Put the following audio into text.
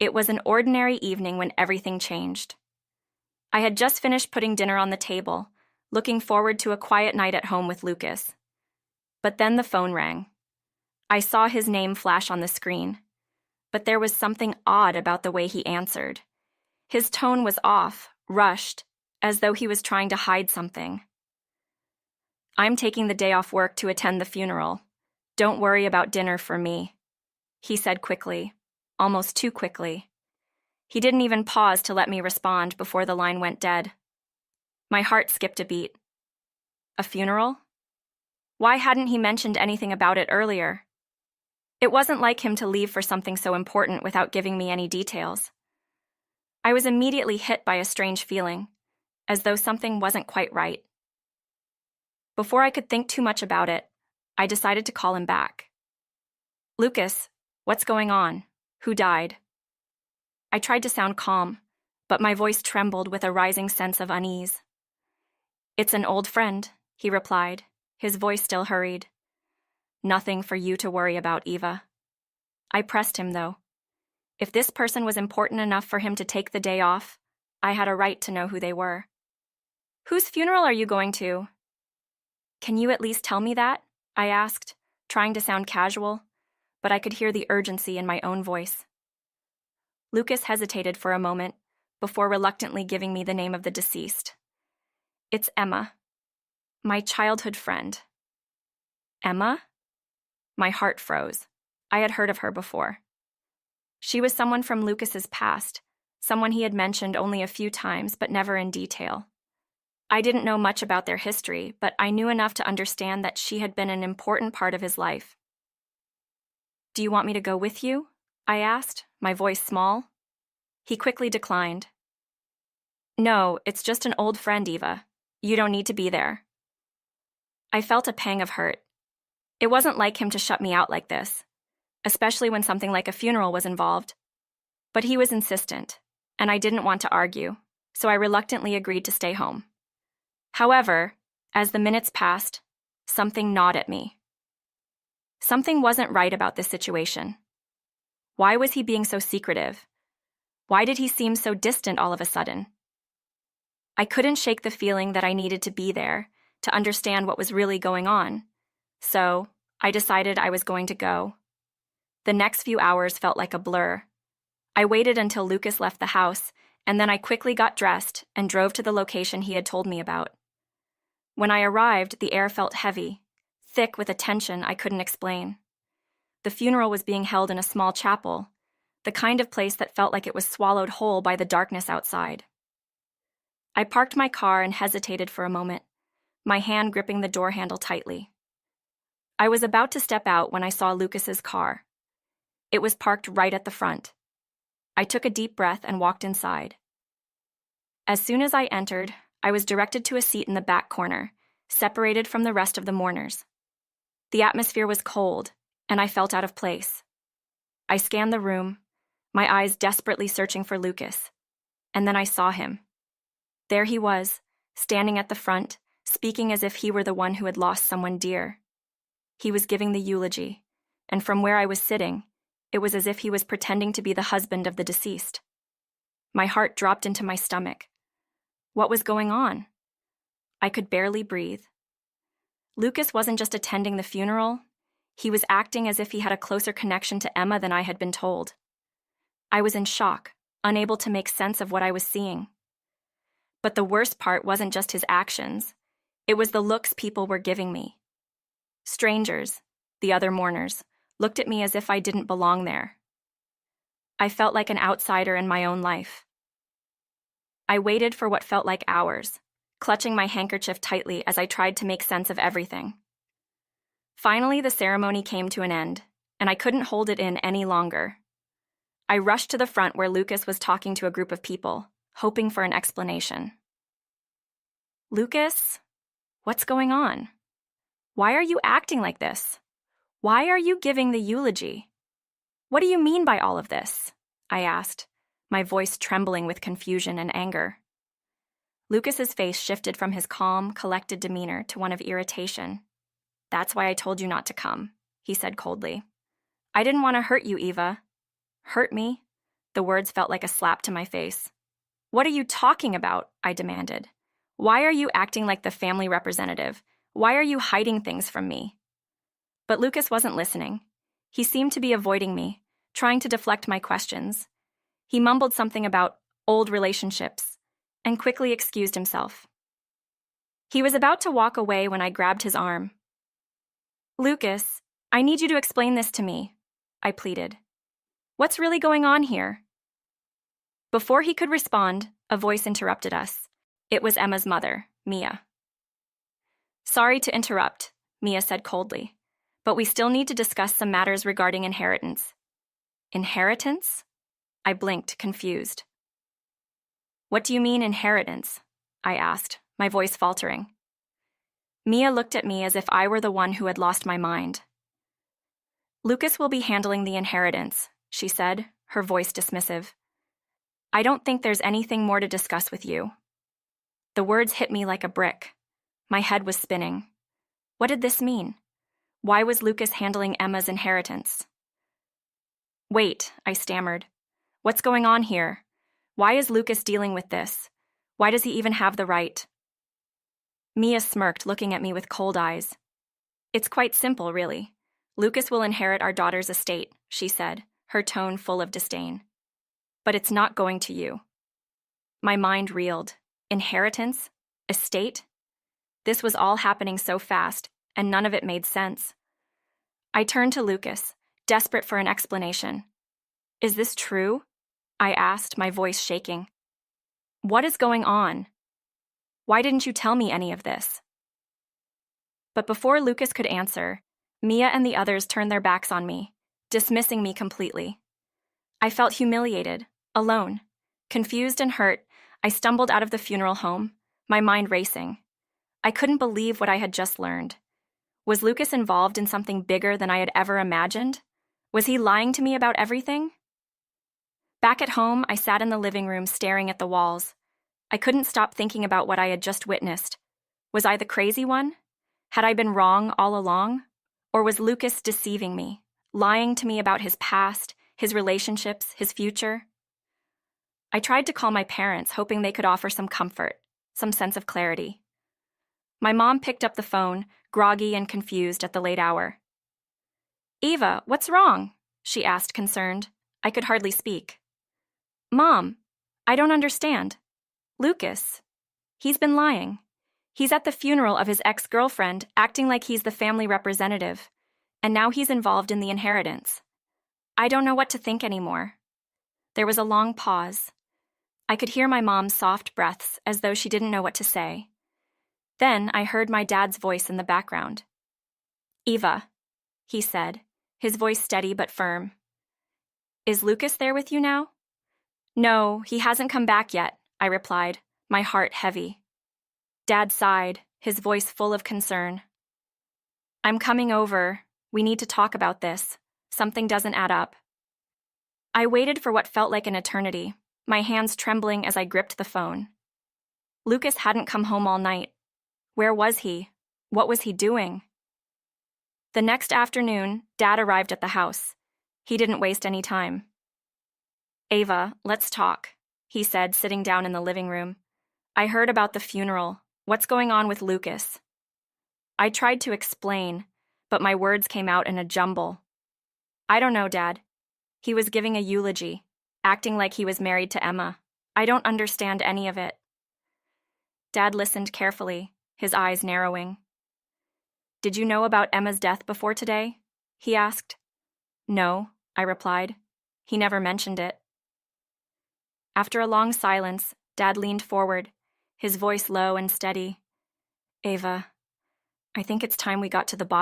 It was an ordinary evening when everything changed. I had just finished putting dinner on the table, looking forward to a quiet night at home with Lucas. But then the phone rang. I saw his name flash on the screen, but there was something odd about the way he answered. His tone was off, rushed, as though he was trying to hide something. "I'm taking the day off work to attend the funeral. Don't worry about dinner for me," he said quickly, almost too quickly. He didn't even pause to let me respond before the line went dead. My heart skipped a beat. A funeral? Why hadn't he mentioned anything about it earlier? It wasn't like him to leave for something so important without giving me any details. I was immediately hit by a strange feeling, as though something wasn't quite right. Before I could think too much about it, I decided to call him back. "Lucas, what's going on? Who died?" I tried to sound calm, but my voice trembled with a rising sense of unease. "It's an old friend," he replied, his voice still hurried. "Nothing for you to worry about, Eva." I pressed him, though. If this person was important enough for him to take the day off, I had a right to know who they were. "Whose funeral are you going to?" "Can you at least tell me that?" I asked, trying to sound casual, but I could hear the urgency in my own voice. Lucas hesitated for a moment before reluctantly giving me the name of the deceased. "It's Emma, my childhood friend." "Emma?" My heart froze. I had heard of her before. She was someone from Lucas's past, someone he had mentioned only a few times but never in detail. I didn't know much about their history, but I knew enough to understand that she had been an important part of his life. "Do you want me to go with you?" I asked, my voice small. He quickly declined. "No, it's just an old friend, Eva. You don't need to be there." I felt a pang of hurt. It wasn't like him to shut me out like this, especially when something like a funeral was involved. But he was insistent, and I didn't want to argue, so I reluctantly agreed to stay home. However, as the minutes passed, something gnawed at me. Something wasn't right about this situation. Why was he being so secretive? Why did he seem so distant all of a sudden? I couldn't shake the feeling that I needed to be there to understand what was really going on, so I decided I was going to go. The next few hours felt like a blur. I waited until Lucas left the house, and then I quickly got dressed and drove to the location he had told me about. When I arrived, the air felt heavy, thick with a tension I couldn't explain. The funeral was being held in a small chapel, the kind of place that felt like it was swallowed whole by the darkness outside. I parked my car and hesitated for a moment, my hand gripping the door handle tightly. I was about to step out when I saw Lucas's car. It was parked right at the front. I took a deep breath and walked inside. As soon as I entered, I was directed to a seat in the back corner, separated from the rest of the mourners. The atmosphere was cold, and I felt out of place. I scanned the room, my eyes desperately searching for Lucas, and then I saw him. There he was, standing at the front, speaking as if he were the one who had lost someone dear. He was giving the eulogy, and from where I was sitting, it was as if he was pretending to be the husband of the deceased. My heart dropped into my stomach. What was going on? I could barely breathe. Lucas wasn't just attending the funeral, he was acting as if he had a closer connection to Emma than I had been told. I was in shock, unable to make sense of what I was seeing. But the worst part wasn't just his actions, it was the looks people were giving me. Strangers, the other mourners, looked at me as if I didn't belong there. I felt like an outsider in my own life. I waited for what felt like hours, clutching my handkerchief tightly as I tried to make sense of everything. Finally, the ceremony came to an end, and I couldn't hold it in any longer. I rushed to the front where Lucas was talking to a group of people, hoping for an explanation. "Lucas, what's going on? Why are you acting like this? Why are you giving the eulogy? What do you mean by all of this?" I asked, my voice trembling with confusion and anger. Lucas's face shifted from his calm, collected demeanor to one of irritation. "That's why I told you not to come," he said coldly. "I didn't want to hurt you, Eva." "Hurt me? The words felt like a slap to my face. What are you talking about? I demanded. Why are you acting like the family representative? Why are you hiding things from me? But Lucas wasn't listening. He seemed to be avoiding me, trying to deflect my questions. He mumbled something about old relationships and quickly excused himself. He was about to walk away when I grabbed his arm. Lucas, I need you to explain this to me, I pleaded. What's really going on here? Before he could respond, a voice interrupted us. It was Emma's mother, Mia. Sorry to interrupt, Mia said coldly, but we still need to discuss some matters regarding inheritance. Inheritance? I blinked, confused. What do you mean, inheritance? I asked, my voice faltering. Mia looked at me as if I were the one who had lost my mind. Lucas will be handling the inheritance, she said, her voice dismissive. I don't think there's anything more to discuss with you. The words hit me like a brick. My head was spinning. What did this mean? Why was Lucas handling Emma's inheritance? Wait, I stammered. What's going on here? Why is Lucas dealing with this? Why does he even have the right? Mia smirked, looking at me with cold eyes. It's quite simple, really. Lucas will inherit our daughter's estate, she said, her tone full of disdain. But it's not going to you. My mind reeled. Inheritance? Estate? This was all happening so fast, and none of it made sense. I turned to Lucas, desperate for an explanation. Is this true? I asked, my voice shaking. What is going on? Why didn't you tell me any of this? But before Lucas could answer, Mia and the others turned their backs on me, dismissing me completely. I felt humiliated, alone. Confused and hurt, I stumbled out of the funeral home, my mind racing. I couldn't believe what I had just learned. Was Lucas involved in something bigger than I had ever imagined? Was he lying to me about everything? Back at home, I sat in the living room staring at the walls. I couldn't stop thinking about what I had just witnessed. Was I the crazy one? Had I been wrong all along? Or was Lucas deceiving me, lying to me about his past, his relationships, his future? I tried to call my parents, hoping they could offer some comfort, some sense of clarity. My mom picked up the phone, groggy and confused at the late hour. Eva, what's wrong? She asked, concerned. I could hardly speak. Mom, I don't understand. Lucas, he's been lying. He's at the funeral of his ex-girlfriend, acting like he's the family representative, and now he's involved in the inheritance. I don't know what to think anymore. There was a long pause. I could hear my mom's soft breaths as though she didn't know what to say. Then I heard my dad's voice in the background. Eva, he said, his voice steady but firm. Is Lucas there with you now? No, he hasn't come back yet, I replied, my heart heavy. Dad sighed, his voice full of concern. I'm coming over. We need to talk about this. Something doesn't add up. I waited for what felt like an eternity, my hands trembling as I gripped the phone. Lucas hadn't come home all night. Where was he? What was he doing? The next afternoon, Dad arrived at the house. He didn't waste any time. Ava, let's talk, he said, sitting down in the living room. I heard about the funeral. What's going on with Lucas? I tried to explain, but my words came out in a jumble. I don't know, Dad. He was giving a eulogy, acting like he was married to Emma. I don't understand any of it. Dad listened carefully, his eyes narrowing. Did you know about Emma's death before today? He asked. No, I replied. He never mentioned it. After a long silence, Dad leaned forward, his voice low and steady. Ava, I think it's time we got to the bottom